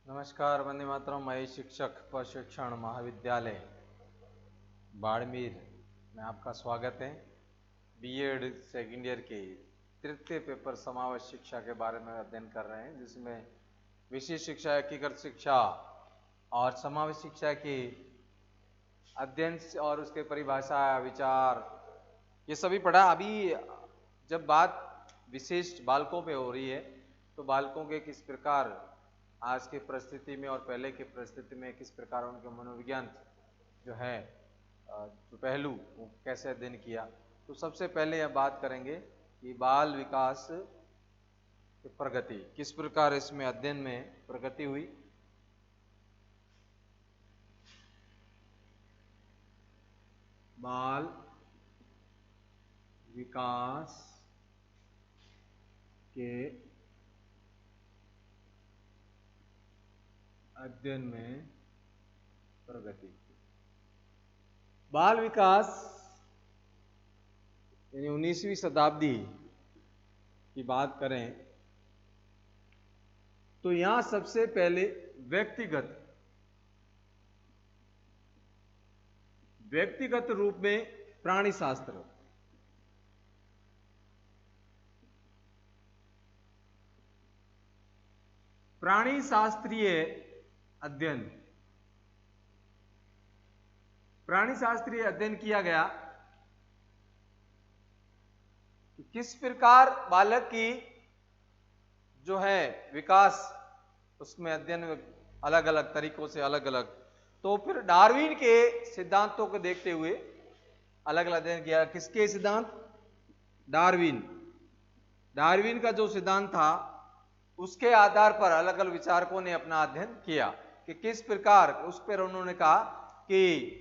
नमस्कार, वंदे मातरम। मैं शिक्षक प्रशिक्षण महाविद्यालय बाड़मेर में आपका स्वागत है। बीएड सेकेंड ईयर के तृतीय पेपर समावेश शिक्षा के बारे में अध्ययन कर रहे हैं, जिसमें विशेष शिक्षा, एकीकृत शिक्षा और समावेश शिक्षा के अध्ययन और उसके परिभाषा, विचार, ये सभी पढ़ा। अभी जब बात विशेष बालकों पे हो रही है तो बालकों के किस प्रकार आज की परिस्थिति में और पहले की परिस्थिति में किस प्रकार उनके मनोविज्ञान जो है जो पहलू वो कैसे अध्ययन किया, तो सबसे पहले यह बात करेंगे कि बाल विकास की प्रगति किस प्रकार इसमें अध्ययन में प्रगति हुई। बाल विकास के अध्ययन में प्रगति। बाल विकास यानी 19वीं शताब्दी की बात करें तो यहां सबसे पहले व्यक्तिगत रूप में प्राणी शास्त्र, प्राणी शास्त्रीय अध्ययन, प्राणी शास्त्रीय अध्ययन किया गया कि किस प्रकार बालक की जो है विकास, उसमें अध्ययन अलग अलग तरीकों से अलग अलग। तो फिर डार्विन के सिद्धांतों को देखते हुए अलग अलग अध्ययन किया। किसके सिद्धांत? डार्विन का जो सिद्धांत था उसके आधार पर अलग अलग विचारकों ने अपना अध्ययन किया कि किस प्रकार, उस पर उन्होंने कहा कि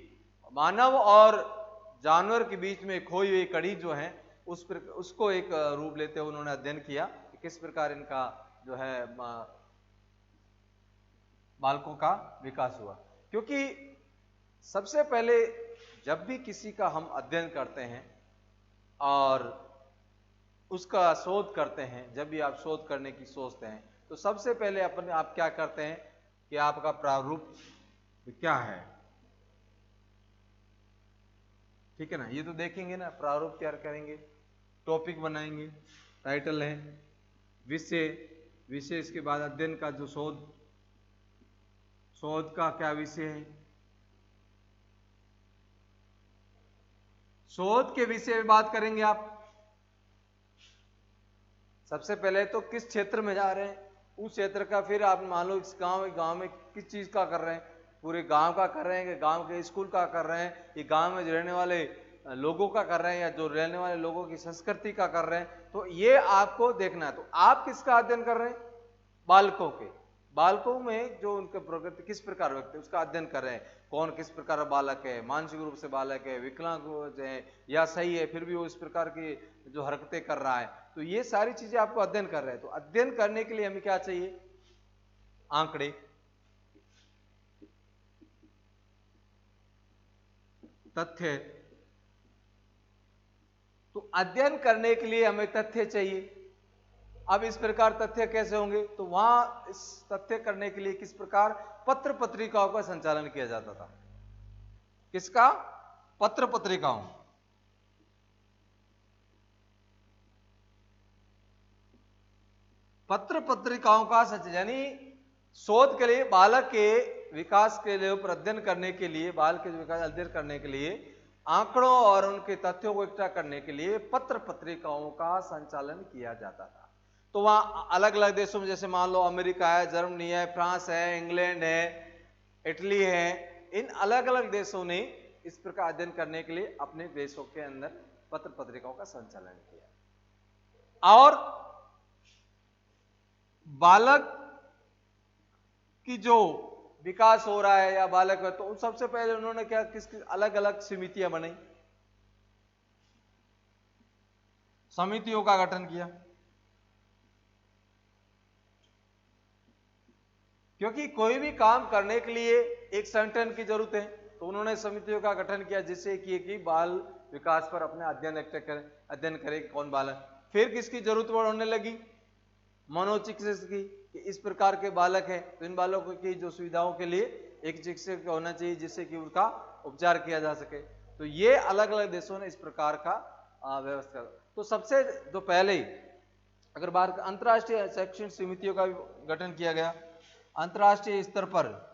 मानव और जानवर के बीच में खोई हुई कड़ी जो है उसको एक रूप लेते हुए उन्होंने अध्ययन किया कि किस प्रकार इनका जो है बालकों का विकास हुआ। क्योंकि सबसे पहले जब भी किसी का हम अध्ययन करते हैं और उसका शोध करते हैं, जब भी आप शोध करने की सोचते हैं तो सबसे पहले आप क्या करते हैं कि आपका प्रारूप क्या है, ठीक है ना। ये तो देखेंगे ना, प्रारूप तैयार करेंगे, टॉपिक बनाएंगे, टाइटल है, विषय इसके बाद अध्ययन का जो शोध का क्या विषय है, शोध के विषय में बात करेंगे आप। सबसे पहले तो किस क्षेत्र में जा रहे हैं, उस क्षेत्र का, फिर आप मान लो इस गांव में किस चीज का कर रहे हैं, पूरे गांव का कर रहे हैं कि गांव के स्कूल का कर रहे हैं, ये गांव में रहने वाले लोगों का कर रहे हैं या जो रहने वाले लोगों की संस्कृति का कर रहे हैं, तो ये आपको देखना है। तो आप किसका अध्ययन कर रहे हैं? बालकों के। बालकों में जो उनके प्रगति किस प्रकार व्यक्ति उसका अध्ययन कर रहे हैं, कौन किस प्रकार का बालक है, मानसिक रूप से बालक है, विकलांग है या सही है, फिर भी वो इस प्रकार की जो हरकतें कर रहा है, तो ये सारी चीजें आपको अध्ययन कर रहे हैं। तो अध्ययन करने के लिए हमें क्या चाहिए? आंकड़े, तथ्य। तो अध्ययन करने के लिए हमें तथ्य चाहिए। अब इस प्रकार तथ्य कैसे होंगे? तो वहां इस तथ्य करने के लिए किस प्रकार पत्र पत्रिकाओं का संचालन किया जाता था। किसका? पत्र पत्रिकाओं। पत्र पत्रिकाओं का यानी शोध के लिए, बालक के विकास के लिए ऊपर अध्ययन करने के लिए, बाल के विकास अध्ययन करने के लिए, आंकड़ों और उनके तथ्यों को इकट्ठा करने के लिए पत्र पत्रिकाओं का संचालन किया जाता था। तो वहां अलग अलग देशों में, जैसे मान लो अमेरिका है, जर्मनी है, फ्रांस है, इंग्लैंड है, इटली है, इन अलग अलग देशों ने इस प्रकार अध्ययन करने के लिए अपने देशों के अंदर पत्र पत्रिकाओं का संचालन किया। और बालक की जो विकास हो रहा है या बालक है, तो सबसे पहले उन्होंने क्या किसकी अलग अलग समितियां बनाई, समितियों का गठन किया। क्योंकि कोई भी काम करने के लिए एक संगठन की जरूरत है, तो उन्होंने समितियों का गठन किया जिससे कि बाल विकास पर अपने अध्ययन करे कौन बालक। फिर किसकी जरूरत पड़ने लगी? मनोचिकित्सक की। कि इस प्रकार के बालक हैं तो इन बालकों की जो सुविधाओं के लिए एक चिकित्सक होना चाहिए जिससे कि उनका उपचार किया जा सके। तो ये अलग अलग देशों ने इस प्रकार का व्यवस्था। तो सबसे जो पहले अगर बात अंतर्राष्ट्रीय शैक्षणिक समितियों का भी गठन किया गया अंतर्राष्ट्रीय स्तर पर।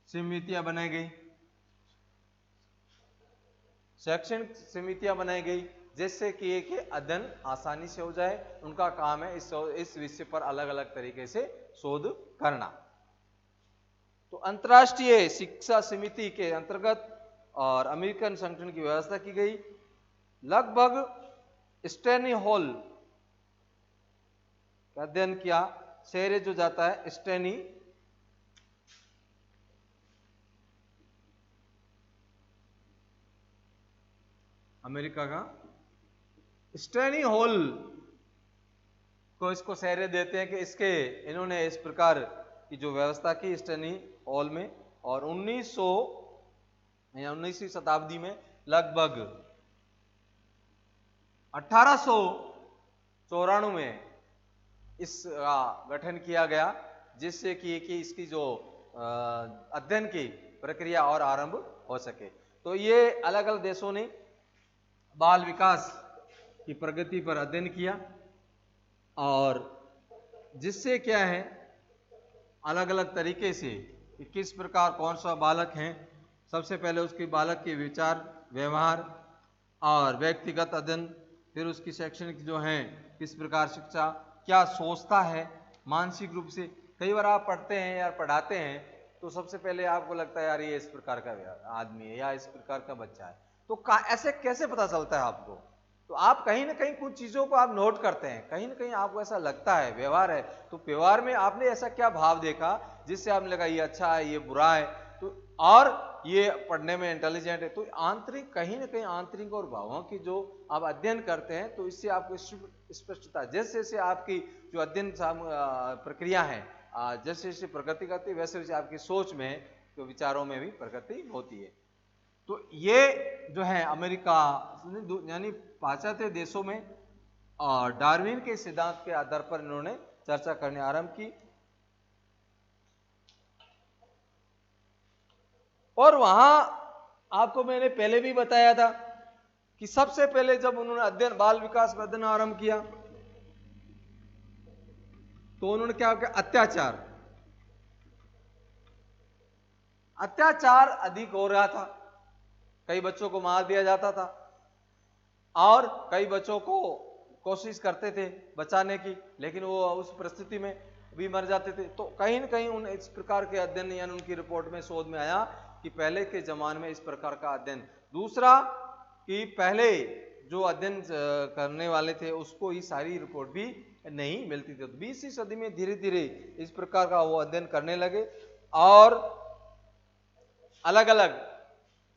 समितियां बनाई गई, शैक्षणिक समितियां बनाई गई जिससे कि अध्ययन आसानी से हो जाए। उनका काम है इस विषय पर अलग अलग तरीके से शोध करना। तो अंतर्राष्ट्रीय शिक्षा समिति के अंतर्गत और अमेरिकन संगठन की व्यवस्था की गई। लगभग स्टेनी हॉल का अध्ययन किया। शहर जो जाता है स्टेनी, अमेरिका का स्टेनी हॉल को इसको शहर देते हैं कि इसके इन्होंने इस प्रकार की जो व्यवस्था की स्टेनी हॉल में। और 19वीं शताब्दी में लगभग 1894 में इसका गठन किया गया जिससे कि इसकी जो अध्ययन की प्रक्रिया और आरंभ हो सके। तो ये अलग अलग देशों ने बाल विकास की प्रगति पर अध्ययन किया और जिससे क्या है अलग अलग तरीके से कि किस प्रकार कौन सा बालक है, सबसे पहले उसके बालक के विचार व्यवहार और व्यक्तिगत अध्ययन, फिर उसकी शैक्षणिक जो है किस प्रकार शिक्षा, क्या सोचता है मानसिक रूप से। कई बार आप पढ़ते हैं या पढ़ाते हैं तो सबसे पहले आपको लगता है यार ये इस प्रकार का आदमी है या इस प्रकार का बच्चा है। तो ऐसे कैसे पता चलता है आपको? तो आप कहीं ना कहीं कुछ चीजों को आप नोट करते हैं, कहीं ना कहीं आपको ऐसा लगता है व्यवहार है तो व्यवहार में आपने ऐसा क्या भाव देखा जिससे आपने लगा ये अच्छा है ये बुरा है तो और ये पढ़ने में इंटेलिजेंट है। तो आंतरिक कहीं ना कहीं आंतरिक और भावों की जो आप अध्ययन करते हैं तो इससे आपको स्पष्टता, जैसे जैसे आपकी जो अध्ययन प्रक्रिया है जैसे जैसे प्रगति करती है वैसे वैसे आपकी सोच में तो विचारों में भी प्रगति होती है। तो ये जो है अमेरिका यानी पाश्चात्य देशों में डार्विन के सिद्धांत के आधार पर इन्होंने चर्चा करने आरंभ की। और वहां आपको मैंने पहले भी बताया था कि सबसे पहले जब उन्होंने अध्ययन बाल विकास का अध्ययन आरंभ किया तो उन्होंने क्या किया, अत्याचार अधिक हो रहा था। कई बच्चों को मार दिया जाता था और कई बच्चों को कोशिश करते थे बचाने की लेकिन वो उस परिस्थिति में भी मर जाते थे। तो कहीं ना कहीं उन इस प्रकार के अध्ययन यानी उनकी रिपोर्ट में शोध में आया कि पहले के जमाने में इस प्रकार का अध्ययन। दूसरा कि पहले जो अध्ययन करने वाले थे उसको ही सारी रिपोर्ट भी नहीं मिलती थी। 20वीं सदी में धीरे धीरे इस प्रकार का वो अध्ययन करने लगे और अलग अलग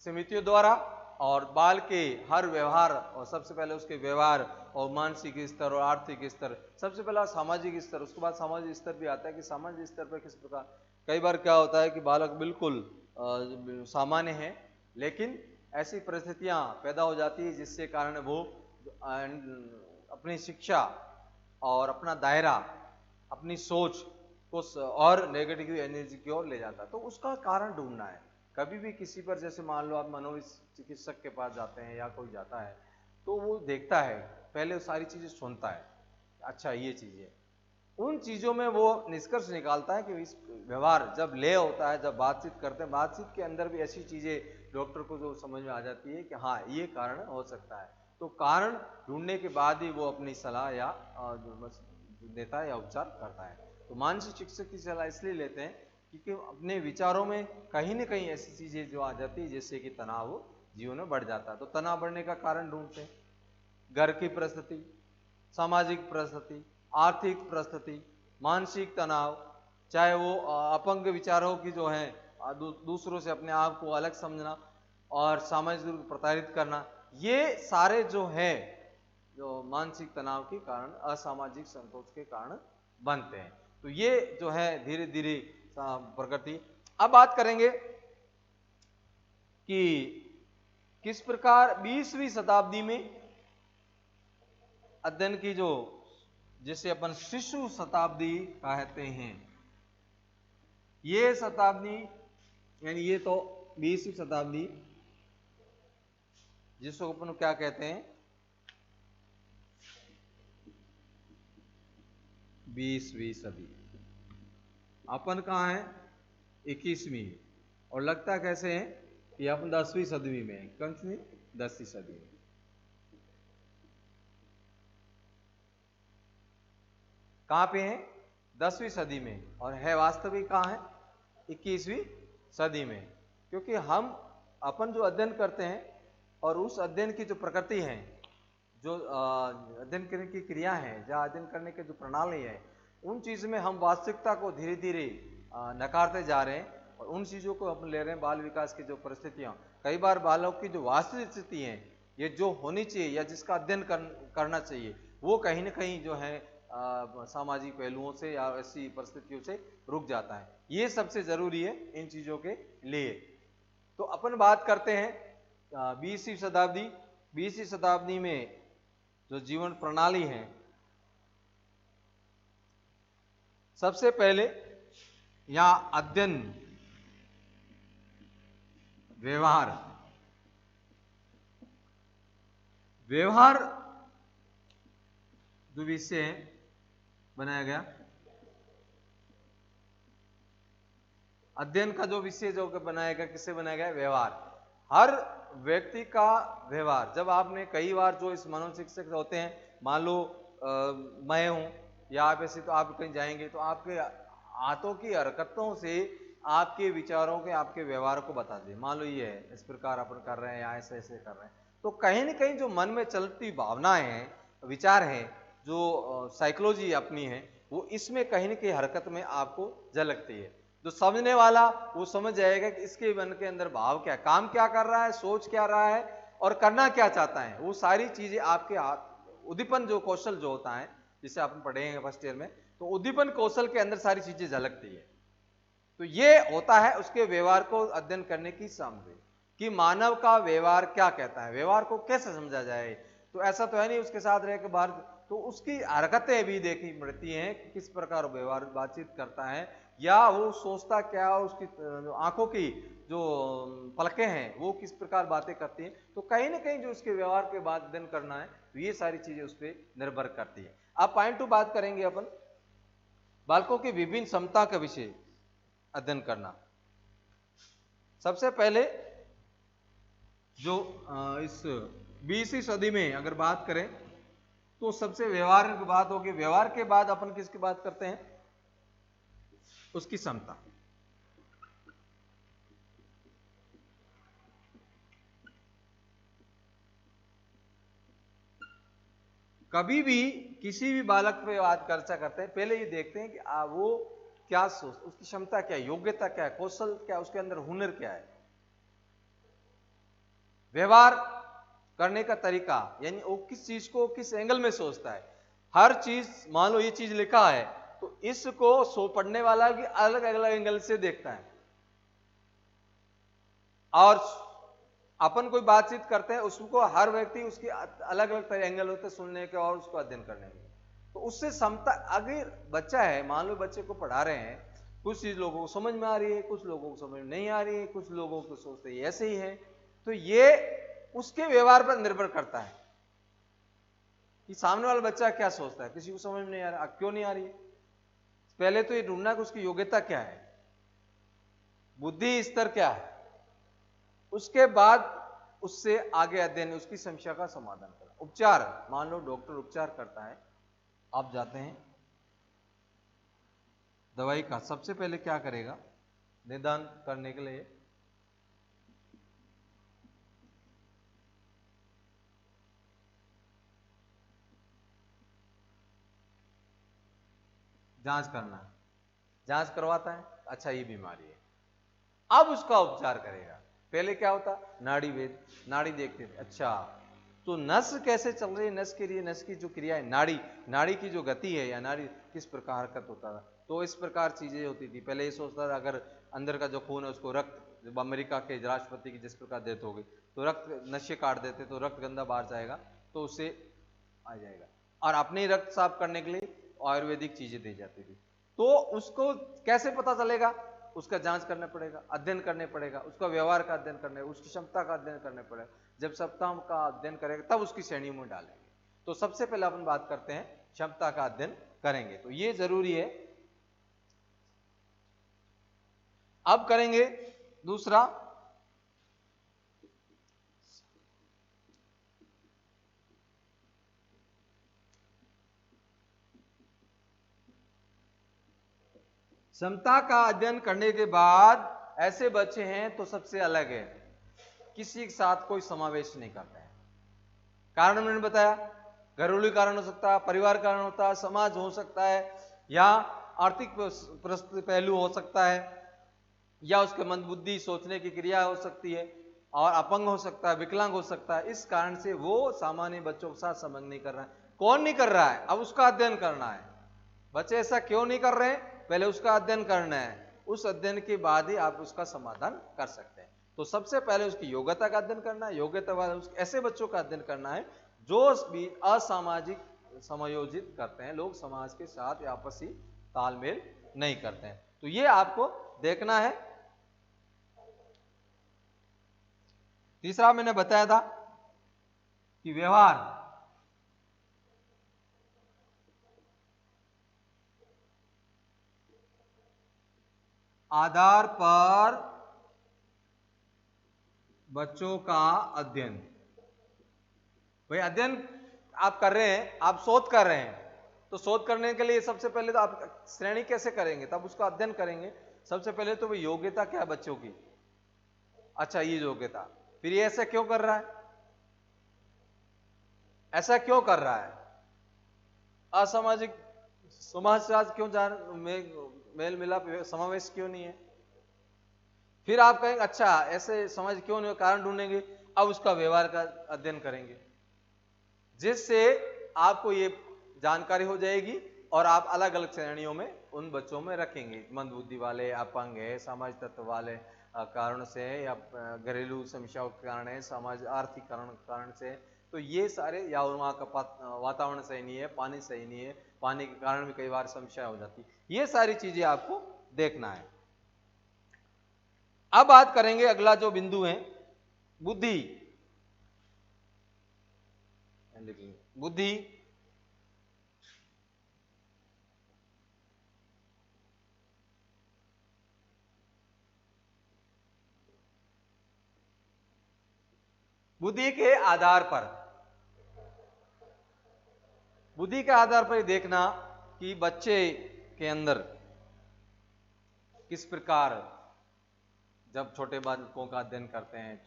समितियों द्वारा और बाल के हर व्यवहार और सबसे पहले उसके व्यवहार और मानसिक स्तर और आर्थिक स्तर, सबसे पहला सामाजिक स्तर, उसके बाद सामाजिक स्तर भी आता है कि सामाजिक स्तर पर किस प्रकार। कई बार क्या होता है कि बालक बिल्कुल सामान्य है लेकिन ऐसी परिस्थितियां पैदा हो जाती है जिससे कारण वो अपनी शिक्षा और अपना दायरा अपनी सोच को और नेगेटिव एनर्जी की ओर ले जाता है। तो उसका कारण ढूंढना है। कभी भी किसी पर जैसे मान लो आप मनोचिकित्सक के पास जाते हैं या कोई जाता है तो वो देखता है पहले वो सारी चीजें सुनता है, अच्छा ये चीज है, उन चीजों में वो निष्कर्ष निकालता है कि इस व्यवहार जब ले होता है जब बातचीत करते हैं बातचीत के अंदर भी ऐसी चीजें डॉक्टर को जो समझ में आ जाती है कि हाँ ये कारण हो सकता है। तो कारण ढूंढने के बाद ही वो अपनी सलाह या देता है या उपचार करता है। तो मानसिक चिकित्सक की सलाह इसलिए लेते हैं क्योंकि अपने विचारों में कहीं ना कहीं ऐसी चीजें जो आ जाती है जिससे कि तनाव जीवन में बढ़ जाता है। तो तनाव बढ़ने का कारण ढूंढते हैं, घर की परिस्थिति, सामाजिक परिस्थिति, आर्थिक परिस्थिति, मानसिक तनाव, चाहे वो अपंग विचारों की जो है दूसरों से अपने आप को अलग समझना और सामाजिक रूप से प्रताड़ित करना, ये सारे जो है जो मानसिक तनाव के कारण असामाजिक संकोच के कारण बनते हैं। तो ये जो है धीरे धीरे प्रगति। अब बात करेंगे कि किस प्रकार 20वीं शताब्दी में अध्ययन की जो जिसे अपन शिशु शताब्दी कहते हैं, ये शताब्दी यानी ये तो 20वीं शताब्दी जिसको अपन क्या कहते हैं 20वीं सदी। अपन कहाँ है 21वीं, और लगता कैसे है कि अपन 10वीं सदी में है। कौन सी 10वीं सदी में, कहां पे है 10वीं सदी में, और है वास्तविक कहां है 21वीं सदी में। क्योंकि हम अपन जो अध्ययन करते हैं और उस अध्ययन की जो प्रकृति है, जो अध्ययन करने की क्रिया है, या अध्ययन करने की जो प्रणाली है, उन चीज़ में हम वास्तविकता को धीरे धीरे नकारते जा रहे हैं, और उन चीज़ों को अपन ले रहे हैं बाल विकास की जो परिस्थितियाँ। कई बार बालों की जो वास्तविक स्थिति है, ये जो होनी चाहिए या जिसका अध्ययन करना चाहिए, वो कहीं ना कहीं जो है सामाजिक पहलुओं से या ऐसी परिस्थितियों से रुक जाता है। ये सबसे ज़रूरी है इन चीज़ों के लिए। तो अपन बात करते हैं 20वीं शताब्दी। 20वीं शताब्दी में जो जीवन प्रणाली है, सबसे पहले यहाँ अध्ययन, व्यवहार जो विषय है बनाया गया। अध्ययन का जो विषय जो बनाया गया, किससे बनाया गया, व्यवहार। हर व्यक्ति का व्यवहार। जब आपने कई बार जो इस मनोशिक्षक होते हैं, मान लो मैं हूं या आप ऐसे, तो आप कहीं जाएंगे तो आपके हाथों की हरकतों से आपके विचारों के, आपके व्यवहार को बता दे। मान लो ये है, इस प्रकार अपन कर रहे हैं या ऐसे ऐसे कर रहे हैं, तो कहीं ना कहीं जो मन में चलती भावनाएं हैं, विचार हैं, जो साइकोलॉजी अपनी है, वो इसमें कहीं ना कहीं हरकत में आपको झलकती है। जो समझने वाला वो समझ जाएगा कि इसके मन के अंदर भाव क्या, काम क्या कर रहा है, सोच क्या रहा है और करना क्या चाहता है। वो सारी चीजें आपके उद्दीपन जो कौशल जो होता है, जिसे अपन पढ़ेंगे फर्स्ट ईयर में, तो उद्दीपन कौशल के अंदर सारी चीजें झलकती है। तो ये होता है उसके व्यवहार को अध्ययन करने की सामग्री, कि मानव का व्यवहार क्या कहता है, व्यवहार को कैसे समझा जाए। तो ऐसा तो है नहीं उसके साथ रह के बाहर, तो उसकी हरकतें भी देखनी पड़ती हैं कि किस प्रकार व्यवहार बातचीत करता है, या वो सोचता क्या, उसकी आंखों की जो पलकें हैं वो किस प्रकार बातें करती हैं। तो कहीं ना कहीं जो उसके व्यवहार के बाद अध्ययन करना है, तो ये सारी चीजें उस पर निर्भर करती है। अब पॉइंट टू बात करेंगे अपन, बालकों की विभिन्न क्षमता के विषय अध्ययन करना। सबसे पहले जो इस 20वीं सदी में अगर बात करें तो सबसे व्यवहार की बात होगी। व्यवहार के बाद अपन किसकी बात करते हैं, उसकी क्षमता। कभी भी किसी भी बालक पे बात चर्चा करते हैं, पहले ये देखते हैं कि वो क्या सोच, उसकी क्षमता क्या है, योग्यता क्या है, कौशल क्या, उसके अंदर हुनर क्या है, व्यवहार करने का तरीका, यानी वो किस चीज को किस एंगल में सोचता है। हर चीज, मान लो ये चीज लिखा है तो इसको पढ़ने वाला भी अलग अलग एंगल से देखता है। और अपन कोई बातचीत करते हैं, उसको हर व्यक्ति उसकी अलग अलग एंगल होते हैं सुनने के और उसको अध्ययन करने के। तो उससे क्षमता, अगर बच्चा है, मान लो बच्चे को पढ़ा रहे हैं, कुछ चीज लोगों को समझ में आ रही है, कुछ लोगों को समझ में नहीं आ रही है, कुछ लोगों को सोचते ऐसे ही है, तो ये उसके व्यवहार पर निर्भर करता है कि सामने वाला बच्चा क्या सोचता है। किसी को समझ में नहीं आ रहा, क्यों नहीं आ रही है, पहले तो ये ढूंढना कि उसकी योग्यता क्या है, बुद्धि स्तर क्या है, उसके बाद उससे आगे अध्ययन, उसकी समस्या का समाधान करना। उपचार, मान लो डॉक्टर उपचार करता है, आप जाते हैं दवाई का, सबसे पहले क्या करेगा, निदान करने के लिए जांच करना है, जांच करवाता है, अच्छा ये बीमारी है, अब उसका उपचार करेगा। पहले क्या होता, नाड़ी वेद, नाड़ी देखते थे, अच्छा तो नस कैसे चल रही है, नस के लिए नस की जो क्रिया है, नाड़ी की जो गति है या नाड़ी किस प्रकार हरकत होता था, तो इस प्रकार चीजें होती थी। पहले ये सोचता था अगर अंदर का जो खून है उसको रक्त, जब अमेरिका के राष्ट्रपति की जिस प्रकार डेथ हो गई तो रक्त नशे काट देते तो रक्त गंदा बाहर जाएगा तो उससे आ जाएगा, और अपने ही रक्त साफ करने के लिए आयुर्वेदिक चीजें दी जाती थी। तो उसको कैसे पता चलेगा, उसका जांच करना पड़ेगा, अध्ययन करने पड़ेगा, उसका व्यवहार का अध्ययन करने, उसकी क्षमता का अध्ययन करने पड़ेगा। जब क्षमता का अध्ययन करेगा तब उसकी श्रेणियों में डालेंगे। तो सबसे पहले अपन बात करते हैं क्षमता का अध्ययन करेंगे, तो ये जरूरी है। अब करेंगे दूसरा, क्षमता का अध्ययन करने के बाद ऐसे बच्चे हैं तो सबसे अलग है, किसी के साथ कोई समावेश नहीं करते हैं। कारण मैंने बताया, घरेलू कारण हो सकता है, परिवार कारण होता है, समाज हो सकता है, या आर्थिक पहलू हो सकता है, या उसके मंदबुद्धि सोचने की क्रिया हो सकती है, और अपंग हो सकता है, विकलांग हो सकता है। इस कारण से वो सामान्य बच्चों के साथ संबंध नहीं कर रहा है। कौन नहीं कर रहा है, अब उसका अध्ययन करना है। बच्चे ऐसा क्यों नहीं कर रहे हैं, पहले उसका अध्ययन करना है, उस अध्ययन के बाद ही आप उसका समाधान कर सकते हैं। तो सबसे पहले उसकी योग्यता का अध्ययन करना है, योग्यता बाद ऐसे बच्चों का अध्ययन करना है जो भी असामाजिक समायोजित करते हैं, लोग समाज के साथ आपसी तालमेल नहीं करते हैं। तो ये आपको देखना है। तीसरा मैंने बताया था कि व्यवहार, आधार पर बच्चों का अध्ययन। भाई अध्ययन आप कर रहे हैं, आप शोध कर रहे हैं, तो शोध करने के लिए सबसे पहले तो आप श्रेणी कैसे करेंगे, तब उसका अध्ययन करेंगे। सबसे पहले तो भाई योग्यता क्या है बच्चों की, अच्छा ये योग्यता, फिर ये ऐसा क्यों कर रहा है, ऐसा क्यों कर रहा है, असामाजिक समाज से आज क्यों मेल मिलाप समावेश क्यों नहीं है। फिर आप कहेंगे अच्छा ऐसे समझ क्यों नहीं, कारण ढूंढेंगे, अब उसका व्यवहार का अध्ययन करेंगे, जिससे आपको ये जानकारी हो जाएगी और आप अलग अलग श्रेणियों में उन बच्चों में रखेंगे। मंदबुद्धि वाले, अपंग है, समाज तत्व वाले कारण से, या घरेलू समस्याओं के कारण है, समाज आर्थिक कारण से, तो ये सारे, या वहाँ का वातावरण सही नहीं है, पानी सही नहीं है, पानी के कारण भी कई बार समस्या हो जाती, ये सारी चीजें आपको देखना है। अब बात करेंगे अगला जो बिंदु है, बुद्धि। बुद्धि बुद्धि के आधार पर, बुद्धि के आधार पर देखना कि बच्चे के अंदर किस प्रकार, जब छोटे बालकों का अध्ययन करते हैं,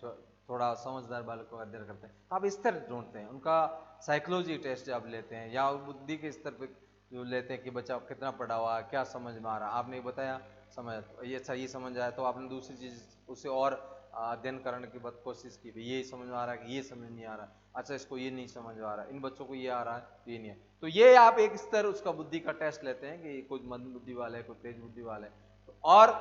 थोड़ा समझदार बालकों का अध्ययन करते हैं, तो आप स्तर ढूंढते हैं, उनका साइकोलॉजी टेस्ट जब लेते हैं, या बुद्धि के स्तर पर जो लेते हैं कि बच्चा कितना पढ़ा हुआ है, क्या समझ में आ रहा है। आपने बताया समझ, ये अच्छा ये समझ आया, तो आपने दूसरी चीज उसे और अध्ययन करने की कोशिश की, भाई ये समझ में आ रहा है कि ये समझ नहीं आ रहा, अच्छा इसको ये नहीं समझ में आ रहा, इन बच्चों को ये आ रहा है तो ये नहीं है। तो ये आप एक स्तर उसका बुद्धि का टेस्ट लेते हैं कि कोई मंद बुद्धि वाला है, कोई तेज बुद्धि वाला है। और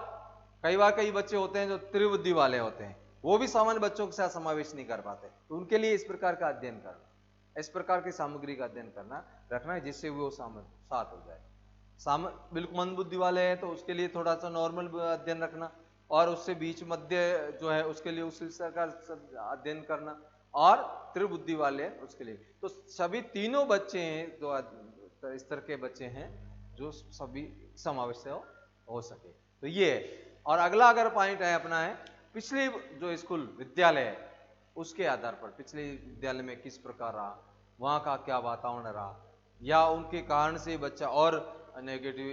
कई बार कई बच्चे होते हैं जो त्रिबुद्धि वाले होते हैं, वो भी सामान्य बच्चों के साथ समावेश नहीं कर पाते, तो उनके लिए इस प्रकार का अध्ययन करना, इस प्रकार की सामग्री का अध्ययन करना रखना है, जिससे वो साथ हो जाए। बिल्कुल मंद बुद्धि वाले हैं तो उसके लिए थोड़ा सा नॉर्मल अध्ययन रखना, और उससे बीच मध्य जो है उसके लिए उसी प्रकार अध्ययन करना, और त्रिबुद्धि वाले हैं उसके लिए। तो सभी तीनों बच्चे हैं जो स्तर के बच्चे हैं जो सभी समावेश हो सके, तो ये है। और अगला अगर पॉइंट है अपना है पिछली जो स्कूल विद्यालय है उसके आधार पर, पिछले विद्यालय में किस प्रकार रहा, वहाँ का क्या वातावरण रहा, या उनके कारण से बच्चा और नेगेटिव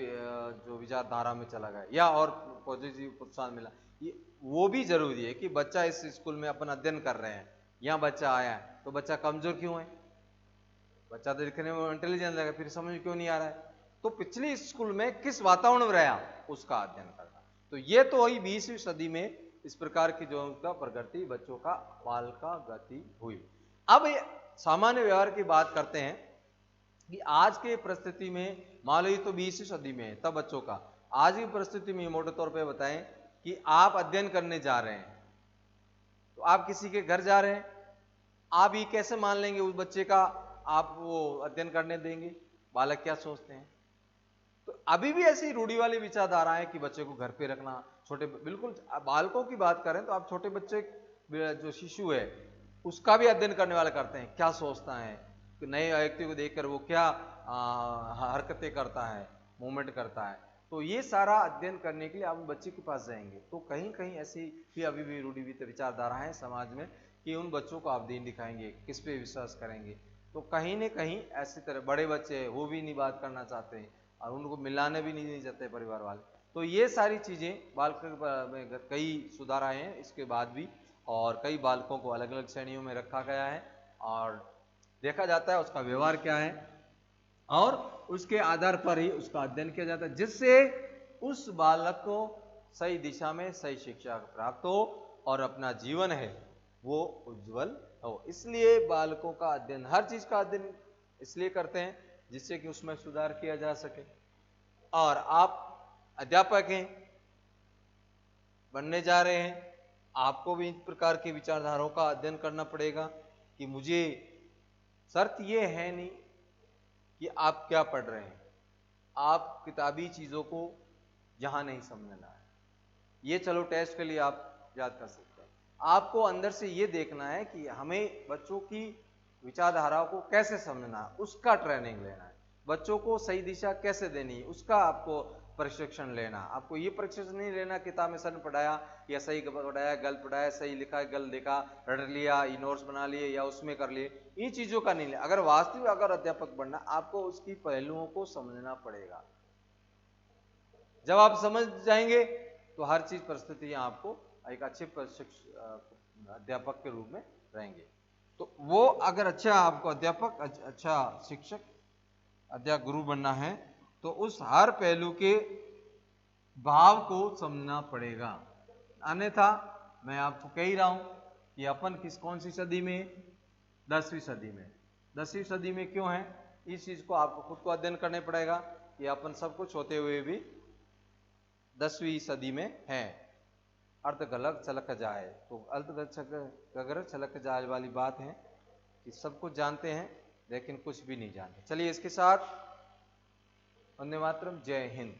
जो विचारधारा में चला गया या और पॉजिटिव प्रोत्साहन मिला, ये वो भी जरूरी है कि बच्चा इस स्कूल में अपन अध्ययन कर रहे हैं, यहाँ बच्चा आया है तो बच्चा कमजोर क्यों है, बच्चा तो दिखने में इंटेलिजेंट लगा, फिर समझ क्यों नहीं आ रहा है, तो पिछली स्कूल में किस वातावरण में रहा उसका अध्ययन करना। तो ये तो वही 20वीं सदी में इस प्रकार की जो उनका प्रगति, बच्चों का बाल का गति हुई। अब सामान्य व्यवहार की बात करते हैं कि आज के परिस्थिति में मान लो तो 20वीं सदी में है तब बच्चों का, आज की परिस्थिति में मोटे तौर पे बताएं कि आप अध्ययन करने जा रहे हैं, तो आप किसी के घर जा रहे हैं, आप ये कैसे मान लेंगे उस बच्चे का आप वो अध्ययन करने देंगे? बालक क्या सोचते हैं? तो अभी भी ऐसी रूढ़ी वाली विचारधारा है कि बच्चे को घर पे रखना, छोटे बिल्कुल बालकों की बात करें तो आप छोटे बच्चे जो शिशु है उसका भी अध्ययन करने वाले करते हैं, क्या सोचता है, नए व्यक्ति को देखकर वो क्या हरकतें करता है, मूवमेंट करता है, तो ये सारा अध्ययन करने के लिए आप बच्चे के पास जाएंगे। तो कहीं कहीं ऐसी भी अभी भी रूढ़िवादी विचारधारा है समाज में कि उन बच्चों को आप दीन दिखाएंगे, किस पे विश्वास करेंगे। तो कहीं न कहीं ऐसी तरह बड़े बच्चे वो भी नहीं बात करना चाहते हैं और उनको मिलाने भी नहीं चाहते परिवार वाले। तो ये सारी चीज़ें बालक में कई सुधार आए हैं इसके बाद भी, और कई बालकों को अलग अलग श्रेणियों में रखा गया है और देखा जाता है उसका व्यवहार क्या है और उसके आधार पर ही उसका अध्ययन किया जाता है, जिससे उस बालक को सही दिशा में सही शिक्षा प्राप्त हो और अपना जीवन है वो उज्जवल हो। इसलिए बालकों का अध्ययन, हर चीज का अध्ययन इसलिए करते हैं जिससे कि उसमें सुधार किया जा सके। और आप अध्यापक हैं, बनने जा रहे हैं, आपको भी इन प्रकार की विचारधाराओं का अध्ययन करना पड़ेगा कि मुझे शर्त ये है नहीं कि आप क्या पढ़ रहे हैं, आप किताबी चीजों को यहां नहीं समझना है, ये चलो टेस्ट के लिए आप याद कर सकते हैं। आपको अंदर से ये देखना है कि हमें बच्चों की विचारधाराओं को कैसे समझना है, उसका ट्रेनिंग लेना है, बच्चों को सही दिशा कैसे देनी है उसका आपको प्रशिक्षण लेना। आपको ये प्रशिक्षण नहीं लेना किताब में सर पढ़ाया या सही पढ़ाया गलत पढ़ाया, सही लिखा गलत लिखा, रट लिया, नोट्स बना लिए या उसमें कर लिए, इन चीजों का नहीं लिया। अगर वास्तविक अगर अध्यापक बनना, आपको उसकी पहलुओं को समझना पड़ेगा। जब आप समझ जाएंगे तो हर चीज परिस्थिति आपको एक अच्छे अध्यापक के रूप में रहेंगे। तो वो अगर अच्छा आपको अध्यापक, अच्छा शिक्षक, अध्यापक गुरु बनना है तो उस हर पहलू के भाव को समझना पड़ेगा। अन्यथा मैं आपको कह ही रहा हूं कि अपन कौन सी सदी में, 10वीं सदी में। 10वीं सदी में क्यों है, इस चीज को आपको खुद को अध्ययन करने पड़ेगा कि अपन सब कुछ होते हुए भी 10वीं सदी में है। अर्थ गलत छलक जाए, तो अर्थ गलत छलक जाए वाली बात है कि सब कुछ जानते हैं लेकिन कुछ भी नहीं जानते। चलिए इसके साथ वंदे मातरम, जय हिंद।